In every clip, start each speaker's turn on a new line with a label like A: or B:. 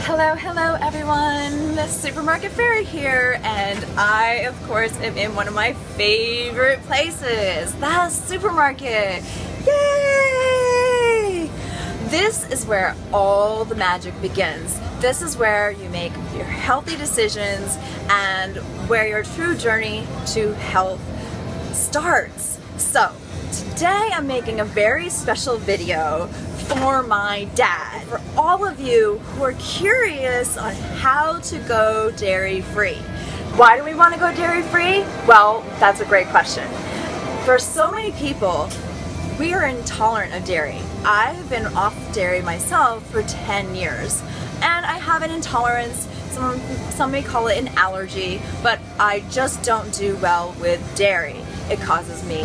A: Hello everyone! Supermarket Fairy here, and I of course am in one of my favorite places, the supermarket! Yay! This is where all the magic begins. This is where you make your healthy decisions and where your true journey to health starts. So today I'm making a very special video for my dad. For all of you who are curious on how to go dairy-free. Why do we want to go dairy-free? Well, that's a great question. For so many people, we are intolerant of dairy. I have been off dairy myself for 10 years, and I have an intolerance. Some may call it an allergy, but I just don't do well with dairy. It causes me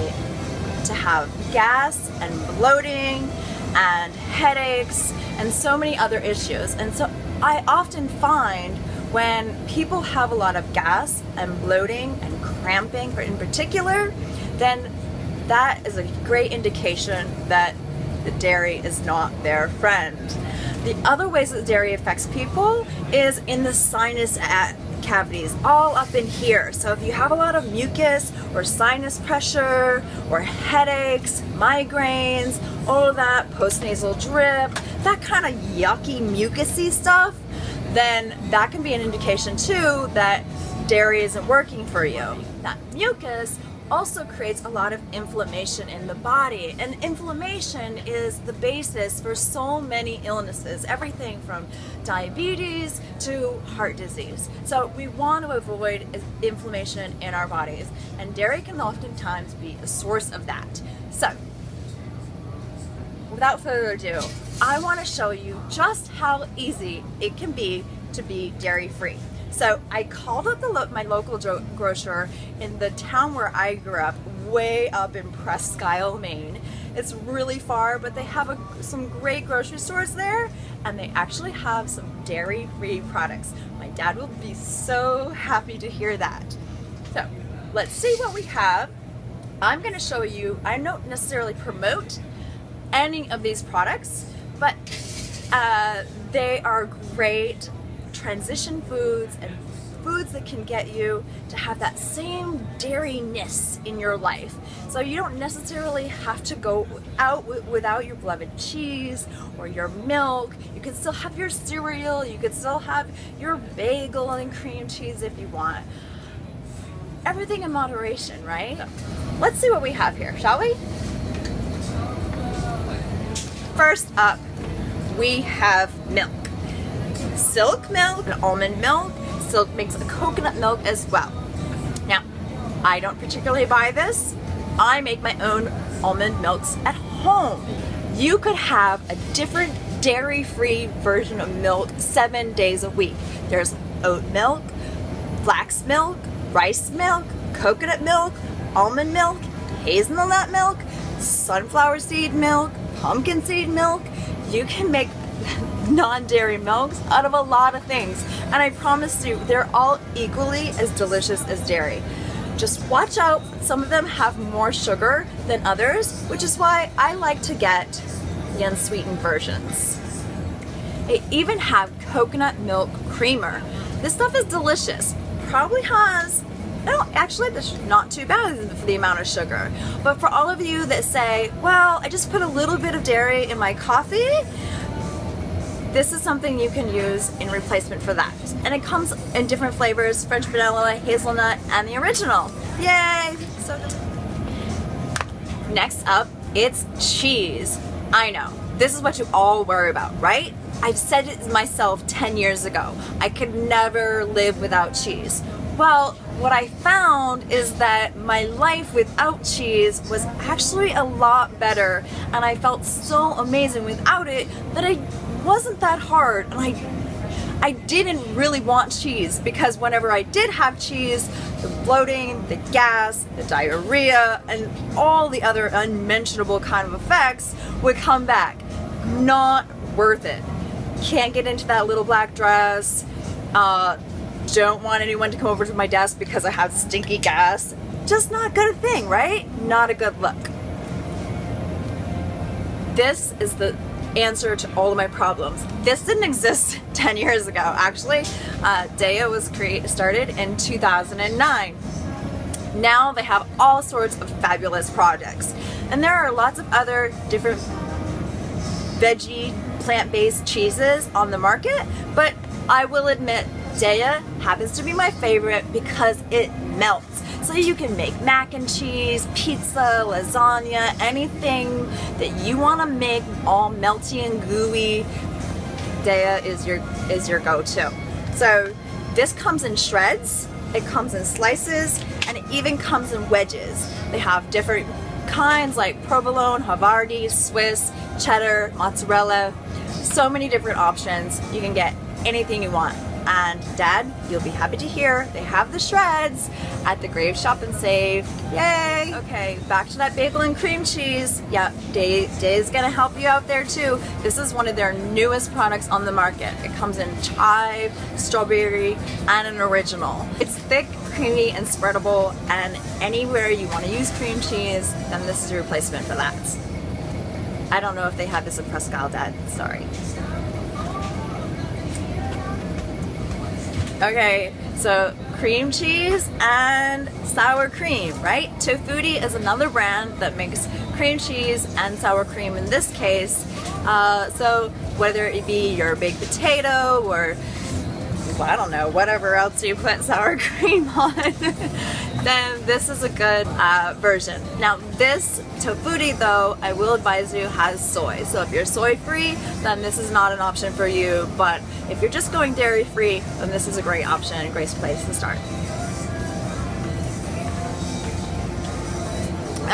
A: to have gas and bloating and headaches and so many other issues. And so I often find when people have a lot of gas and bloating and cramping in particular, then that is a great indication that the dairy is not their friend. The other ways that dairy affects people is in the sinus cavities, all up in here. So if you have a lot of mucus or sinus pressure or headaches, migraines, all of that, postnasal drip, that kind of yucky mucusy stuff, then that can be an indication too that dairy isn't working for you. That mucus also creates a lot of inflammation in the body, and inflammation is the basis for so many illnesses, everything from diabetes to heart disease. So we want to avoid inflammation in our bodies, and dairy can oftentimes be a source of that. So without further ado, I want to show you just how easy it can be to be dairy-free. So I called up my local grocer in the town where I grew up, way up in Presque Isle, Maine. It's really far, but they have some great grocery stores there, and they actually have some dairy-free products. My dad will be so happy to hear that. So let's see what we have. I'm going to show you, I don't necessarily promote any of these products, but they are great transition foods and foods that can get you to have that same dairy-ness in your life. So you don't necessarily have to go out without your beloved cheese or your milk. You can still have your cereal, you can still have your bagel and cream cheese if you want. Everything in moderation, right? So, let's see what we have here, shall we? First up, we have milk. Silk milk and almond milk. Silk makes a coconut milk as well. Now, I don't particularly buy this. I make my own almond milks at home. You could have a different dairy-free version of milk 7 days a week. There's oat milk, flax milk, rice milk, coconut milk, almond milk, hazelnut milk, sunflower seed milk, pumpkin seed milk. You can make non-dairy milks out of a lot of things, and I promise you they're all equally as delicious as dairy. Just watch out, some of them have more sugar than others, which is why I like to get the unsweetened versions. They even have coconut milk creamer. This stuff is delicious. Probably has, no, actually this is not too bad for the amount of sugar, but for all of you that say, well, I just put a little bit of dairy in my coffee, this is something you can use in replacement for that. And it comes in different flavors, French vanilla, hazelnut, and the original. Yay! So next up, it's cheese. I know, this is what you all worry about, right? I've said it myself 10 years ago. I could never live without cheese. Well, what I found is that my life without cheese was actually a lot better, and I felt so amazing without it that it wasn't that hard, and I didn't really want cheese, because whenever I did have cheese, the bloating, the gas, the diarrhea, and all the other unmentionable kind of effects would come back. Not worth it. Can't get into that little black dress. Don't want anyone to come over to my desk because I have stinky gas. Just not a good thing, right? Not a good look. This is the answer to all of my problems. This didn't exist 10 years ago. Actually, Daiya was started in 2009. Now they have all sorts of fabulous products. And there are lots of other different veggie, plant-based cheeses on the market, but I will admit Daiya happens to be my favorite because it melts. So you can make mac and cheese, pizza, lasagna, anything that you want to make all melty and gooey. Daiya is your go-to. So this comes in shreds, it comes in slices, and it even comes in wedges. They have different kinds like provolone, Havarti, Swiss, cheddar, mozzarella. So many different options. You can get anything you want. And Dad, you'll be happy to hear they have the shreds at the Grave Shop and Save. Yay! Okay, back to that bagel and cream cheese. Yeah, Daiya's gonna help you out there too. This is one of their newest products on the market. It comes in chive, strawberry, and an original. It's thick, creamy, and spreadable, and anywhere you want to use cream cheese, then this is a replacement for that. I don't know if they have this in Prescal, Dad. Sorry. Okay, so cream cheese and sour cream, right? Tofutti is another brand that makes cream cheese and sour cream in this case. So whether it be your baked potato or, well, I don't know, whatever else you put sour cream on, then this is a good version. Now this Tofutti though, I will advise you, has soy. So if you're soy free, then this is not an option for you. But if you're just going dairy free, then this is a great option, a great place to start.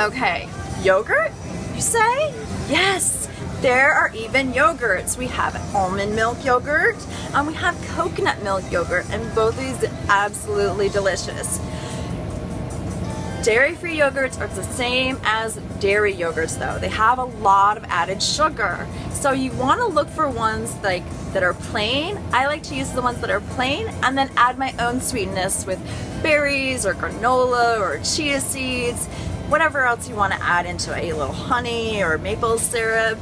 A: Okay, yogurt, you say? Yes, there are even yogurts. We have almond milk yogurt and we have coconut milk yogurt, and both of these are absolutely delicious. Dairy-free yogurts are the same as dairy yogurts though. They have a lot of added sugar. So you want to look for ones like that are plain. I like to use the ones that are plain and then add my own sweetness with berries or granola or chia seeds, whatever else you want to add into it, a little honey or maple syrup.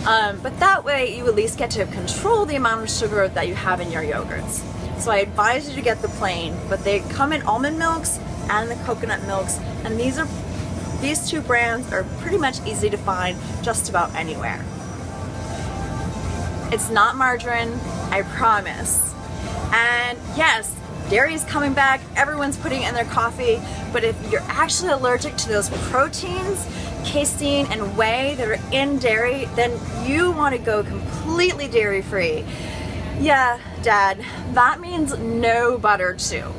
A: But that way you at least get to control the amount of sugar that you have in your yogurts. So I advise you to get the plain, but they come in almond milks and the coconut milks, and these two brands are pretty much easy to find just about anywhere. It's not margarine, I promise. And yes, dairy is coming back, everyone's putting it in their coffee, but if you're actually allergic to those proteins, casein and whey that are in dairy, then you want to go completely dairy free. Yeah, Dad, that means no butter too.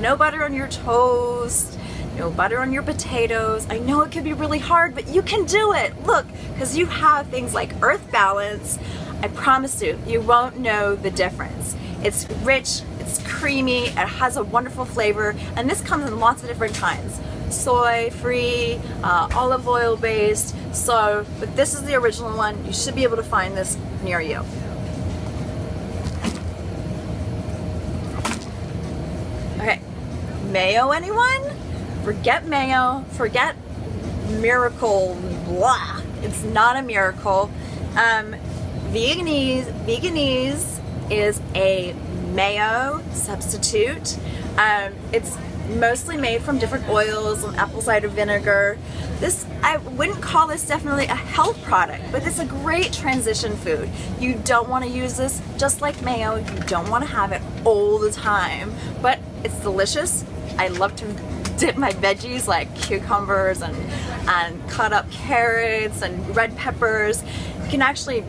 A: No butter on your toast, no butter on your potatoes. I know it can be really hard, but you can do it. Look, because you have things like Earth Balance. I promise you, you won't know the difference. It's rich, it's creamy, it has a wonderful flavor, and this comes in lots of different kinds. Soy free, olive oil based. So, but this is the original one. You should be able to find this near you. Okay, mayo, anyone? Forget mayo, forget miracle, blah. It's not a miracle. Veganese is a mayo substitute. It's mostly made from different oils and apple cider vinegar. This, I wouldn't call this definitely a health product, but it's a great transition food. You don't want to use this just like mayo. You don't want to have it all the time, but it's delicious. I love to dip my veggies like cucumbers and cut up carrots and red peppers. You can actually,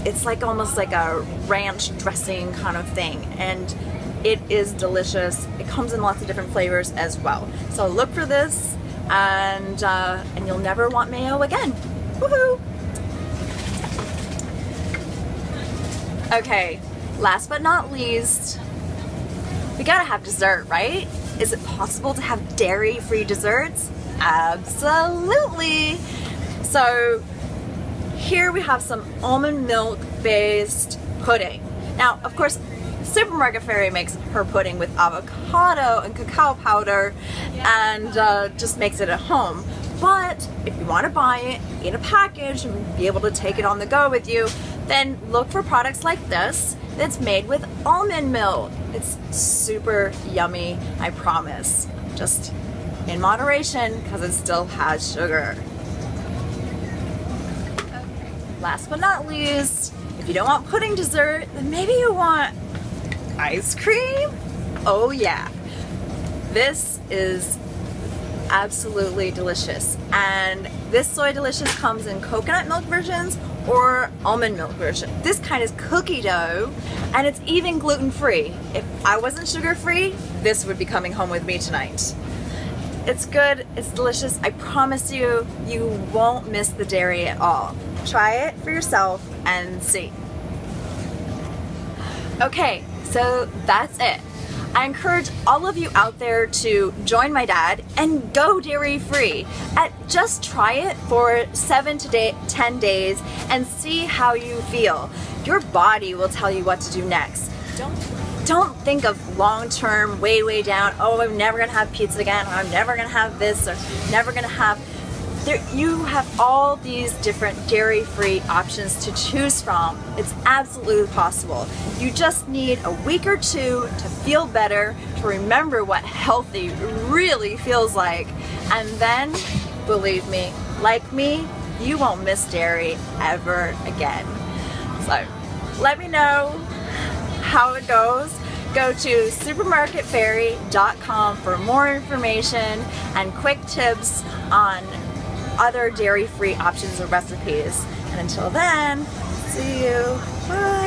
A: it's like almost like a ranch dressing kind of thing, and it is delicious. It comes in lots of different flavors as well. So look for this, and you'll never want mayo again. Woohoo! Okay, last but not least, we gotta have dessert, right? Is it possible to have dairy-free desserts? Absolutely! So here we have some almond milk-based pudding. Now, of course, Supermarket Fairy makes her pudding with avocado and cacao powder and just makes it at home. But if you want to buy it in a package and be able to take it on the go with you, then look for products like this that's made with almond milk. It's super yummy, I promise. Just in moderation, because it still has sugar. Okay. Last but not least, if you don't want pudding dessert, then maybe you want ice cream? Oh yeah. This is absolutely delicious. And this Soy Delicious comes in coconut milk versions or almond milk version. This kind is cookie dough, and it's even gluten-free. If I wasn't sugar-free, this would be coming home with me tonight. It's good, it's delicious. I promise you, you won't miss the dairy at all. Try it for yourself and see. Okay, so that's it. I encourage all of you out there to join my dad and go dairy-free. Just try it for 7 to 10 days and see how you feel. Your body will tell you what to do next. Don't think of long-term, way down, oh, I'm never gonna have pizza again, or I'm never gonna have this, or never gonna have... You have all these different dairy-free options to choose from. It's absolutely possible. You just need a week or two to feel better, to remember what healthy really feels like, and then, believe me, like me, you won't miss dairy ever again. So, let me know how it goes. Go to supermarketfairy.com for more information and quick tips on other dairy-free options or recipes. And until then, see you. Bye.